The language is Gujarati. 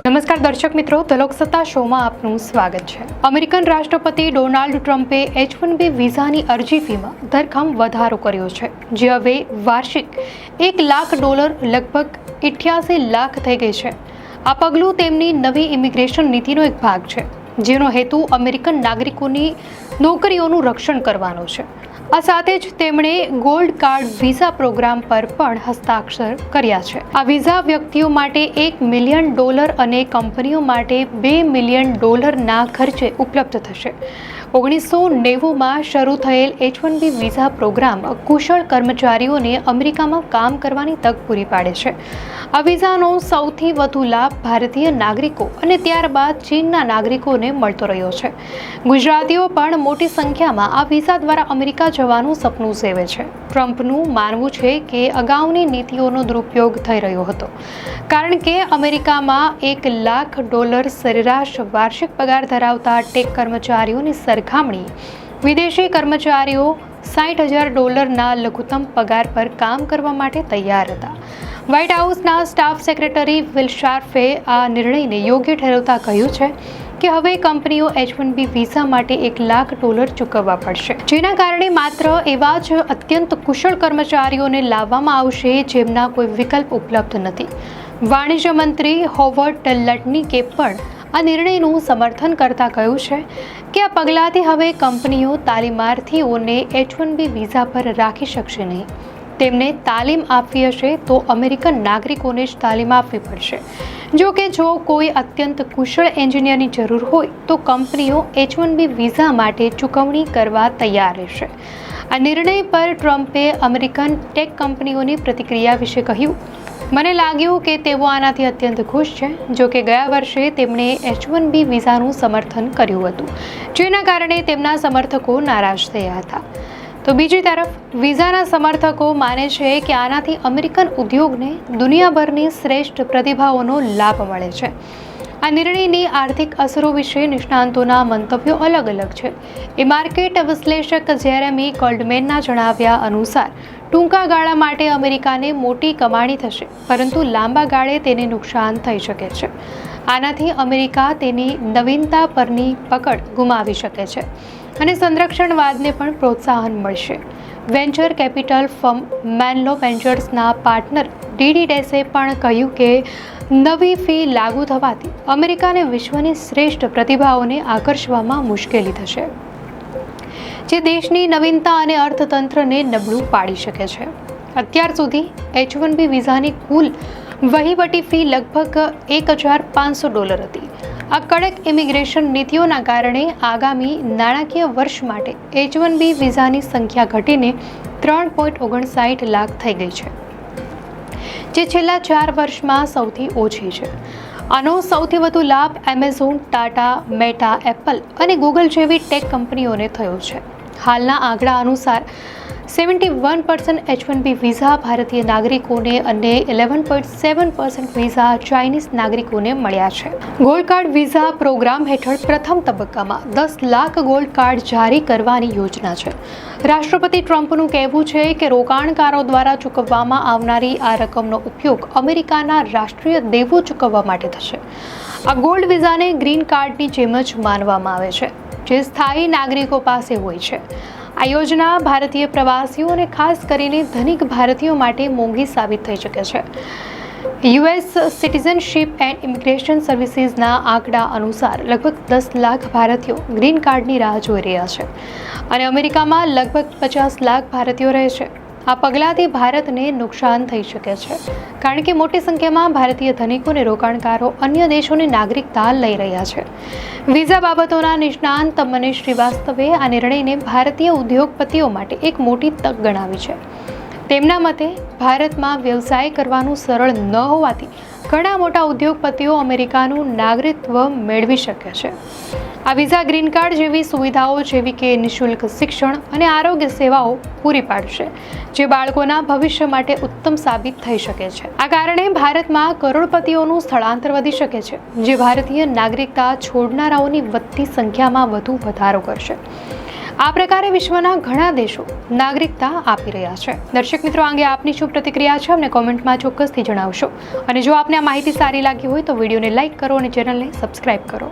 નમસ્કાર દર્શક મિત્રો, ધ લોકસત્તા શોમાં આપનું સ્વાગત છે. અમેરિકન રાષ્ટ્રપતિ ડોનાલ્ડ ટ્રમ્પે H-1B વિઝાની અરજી ફીમાં ધરખમ વધારો કર્યો છે, જે હવે વાર્ષિક $1 લાખ લગભગ 88 લાખ થઈ ગઈ છે. આ પગલું તેમની નવી ઇમિગ્રેશન નીતિનો એક ભાગ છે, જેનો હેતુ અમેરિકન નાગરિકોની નોકરીઓનું રક્ષણ કરવાનો છે. આ સાથે જ તેમણે ગોલ્ડ કાર્ડ વિઝા પ્રોગ્રામ પર પણ હસ્તાક્ષર કર્યા છે. આ વિઝા વ્યક્તિઓ માટે $1 મિલિયન અને કંપનીઓ માટે $2 મિલિયન ખર્ચે ઉપલબ્ધ થશે. 1990માં શરૂ થયેલ H-1B વિઝા પ્રોગ્રામ કુશળ કર્મચારીઓને અમેરિકામાં કામ કરવાની તક પૂરી પાડે છે. આ વિઝાનો સૌથી વધુ લાભ ભારતીય નાગરિકો અને ત્યારબાદ ચીનના નાગરિકોને મળતો રહ્યો છે. ગુજરાતીઓ પણ મોટી સંખ્યામાં આ વિઝા દ્વારા અમેરિકા જવાનું સપનું સેવે છે. ટ્રમ્પનું માનવું છે કે અગાઉની નીતિઓનો દુરુપયોગ થઈ રહ્યો હતો, કારણ કે અમેરિકામાં $1 લાખ સરેરાશ વાર્ષિક પગાર ધરાવતા ટેક કર્મચારીઓની સરખામણી વિદેશી કર્મચારીઓ $60,000 લઘુત્તમ પગાર પર કામ કરવા માટે તૈયાર હતા. વ્હાઇટ હાઉસના સ્ટાફ સેક્રેટરી વિલ શાર્ફે આ નિર્ણયને યોગ્ય ઠેરવતા કહ્યું છે કે હવે કંપનીઓ H-1B વિઝા માટે $1 લાખ ચૂકવવા પડશે, જેના કારણે માત્ર એવા જ અત્યંત કુશળ કર્મચારીઓને લાવવામાં આવશે જેમના કોઈ વિકલ્પ ઉપલબ્ધ નથી. વાણિજ્ય મંત્રી હોવર્ડ લટનીકે પણ આ નિર્ણયનું સમર્થન કરતા કહ્યું છે કે આ પગલાંથી હવે કંપનીઓ તાલીમાર્થીઓને H-1B વિઝા પર રાખી શકશે નહીં. તેમને તાલીમ આપવી હશે તો અમેરિકન નાગરિકોને જ તાલીમ આપવી પડશે. જો કે જો કોઈ અત્યંત કુશળ એન્જિનિયરની જરૂર હોય તો કંપનીઓ H-1B વિઝા માટે ચૂકવણી કરવા તૈયાર રહેશે. આ નિર્ણય પર ટ્રમ્પે અમેરિકન ટેક કંપનીઓની પ્રતિક્રિયા વિશે કહ્યું, મને લાગ્યું કે તેઓ આનાથી અત્યંત ખુશ છે. જો કે ગયા વર્ષે તેમણે H-1B વિઝાનું સમર્થન કર્યું હતું, જેના કારણે તેમના સમર્થકો નારાજ થયા હતા. તો બીજી તરફ વિઝાના સમર્થકો માને છે કે આનાથી અમેરિકન ઉદ્યોગને દુનિયાભરની શ્રેષ્ઠ પ્રતિભાઓનો લાભ મળે છે. આ નિર્ણયની આર્થિક અસરો વિશે નિષ્ણાંતોના મંતવ્યો અલગ અલગ છે. એ માર્કેટ વિશ્લેષક જેરેમી ગોલ્ડમેનના જણાવ્યા અનુસાર ટૂંકા ગાળા માટે અમેરિકાને મોટી કમાણી થશે, પરંતુ લાંબા ગાળે તેને નુકસાન થઈ શકે છે. આનાથી અમેરિકા તેની નવીનતા પરની પકડ ગુમાવી શકે છે અને સંરક્ષણવાદને પણ પ્રોત્સાહન મળશે. વેન્ચર કેપિટલ ફર્મ મેનલો વેન્ચર્સના પાર્ટનર ડીડી ડેસે પણ કહ્યું કે નવી ફી લાગુ થવાથી અમેરિકાને વિશ્વની શ્રેષ્ઠ પ્રતિભાઓને આકર્ષવામાં મુશ્કેલી થશે, જે દેશની નવીનતા અને અર્થતંત્રને નબળું પાડી શકે છે. અત્યાર સુધી H-1B વિઝાની કુલ વહીવટી ફી લગભગ $1,500 હતી. આ કડક ઇમિગ્રેશન નીતિઓના કારણે આગામી નાણાકીય વર્ષ માટે H-1B વિઝાની સંખ્યા ઘટીને 3.59 લાખ થઈ ગઈ છે, જે છેલ્લા 4 વર્ષમાં સૌથી ઓછી છે. આનો સૌથી વધુ લાભ એમેઝોન, ટાટા, મેટા, એપલ અને ગૂગલ જેવી ટેક કંપનીઓને થયો છે. હાલના આંકડા અનુસાર 71% H-1B વિઝા ભારતીય નાગરિકોને અને 11.7% વિઝા ચાઇનીઝ નાગરિકોને મળ્યા છે. ગોલ્ડ કાર્ડ વિઝા પ્રોગ્રામ હેઠળ પ્રથમ તબક્કામાં 10 લાખ ગોલ્ડ કાર્ડ જારી કરવાની યોજના છે. રાષ્ટ્રપતિ ટ્રમ્પનું કહેવું છે કે રોકાણકારો દ્વારા ચૂકવવામાં આવનારી આ રકમનો ઉપયોગ અમેરિકાના રાષ્ટ્રીય દેવું ચૂકવવા માટે થશે. આ ગોલ્ડ વિઝાને ગ્રીન કાર્ડની જેમ જ માનવામાં આવે છે, જે સ્થાયી નાગરિકો પાસે હોય છે. આ યોજના ભારતીય પ્રવાસીઓ અને ખાસ કરીને ધનિક ભારતીયો માટે મોંઘી સાબિત થઈ શકે છે. US સિટીઝનશીપ એન્ડ ઇમિગ્રેશન સર્વિસીસના આંકડા અનુસાર લગભગ 10 લાખ ભારતીયો ગ્રીન કાર્ડની રાહ જોઈ રહ્યા છે અને અમેરિકામાં લગભગ 50 લાખ ભારતીયો રહે છે. આ પગલાંથી ભારતને નુકસાન થઈ શકે છે, કારણ કે મોટી સંખ્યામાં ભારતીય ધનિકો અને રોકાણકારો અન્ય દેશોની નાગરિકતા લઈ રહ્યા છે. વિઝા બાબતોના નિષ્ણાંત મનીષ શ્રીવાસ્તવે આ નિર્ણયને ભારતીય ઉદ્યોગપતિઓ માટે એક મોટી તક ગણાવી છે. તેમના મતે ભારતમાં વ્યવસાય કરવાનું સરળ ન હોવાથી ઘણા મોટા ઉદ્યોગપતિઓ અમેરિકાનું નાગરિકત્વ મેળવી શકે છે. આ વિઝા ગ્રીન કાર્ડ જેવી સુવિધાઓ જેવી કે નિઃશુલ્ક શિક્ષણ અને આરોગ્ય સેવાઓ પૂરી પાડશે, જે બાળકોના ભવિષ્ય માટે ઉત્તમ સાબિત થઈ શકે છે. આ કારણે ભારતમાં કરોડપતિઓનું સ્થળાંતર વધી શકે છે, જે ભારતીય નાગરિકતા છોડનારાઓની વધતી સંખ્યામાં વધુ વધારો કરશે. આ પ્રકારે વિશ્વના ઘણા દેશો નાગરિકતા આપી રહ્યા છે. દર્શક મિત્રો, આ અંગે આપની શું પ્રતિક્રિયા છે અમને કોમેન્ટમાં ચોક્કસથી જણાવશો. અને જો આપને આ માહિતી સારી લાગી હોય તો વિડીયોને લાઇક કરો અને ચેનલને સબસ્ક્રાઇબ કરો.